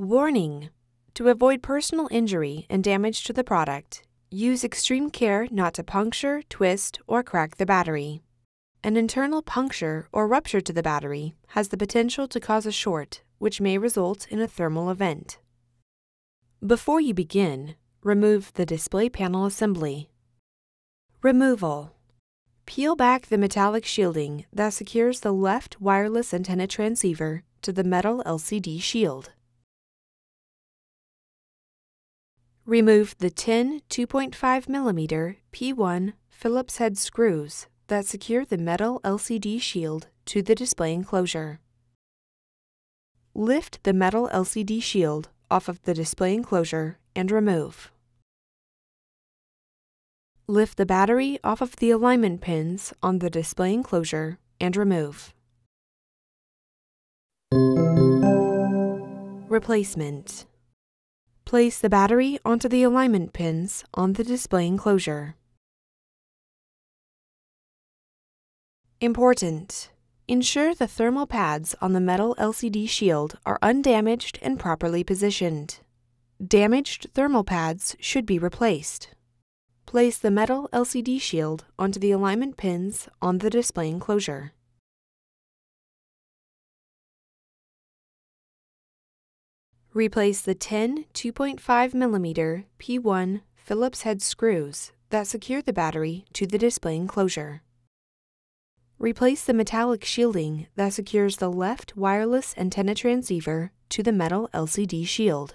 Warning! To avoid personal injury and damage to the product, use extreme care not to puncture, twist, or crack the battery. An internal puncture or rupture to the battery has the potential to cause a short, which may result in a thermal event. Before you begin, remove the display panel assembly. Removal. Peel back the metallic shielding that secures the left wireless antenna transceiver to the metal LCD shield. Remove the 10 2.5mm P1 Phillips head screws that secure the metal LCD shield to the display enclosure. Lift the metal LCD shield off of the display enclosure and remove. Lift the battery off of the alignment pins on the display enclosure and remove. Replacement. Place the battery onto the alignment pins on the display enclosure. Important: ensure the thermal pads on the metal LCD shield are undamaged and properly positioned. Damaged thermal pads should be replaced. Place the metal LCD shield onto the alignment pins on the display enclosure. Replace the 10 2.5mm P1 Phillips head screws that secure the battery to the display enclosure. Replace the metallic shielding that secures the left wireless antenna transceiver to the metal LCD shield.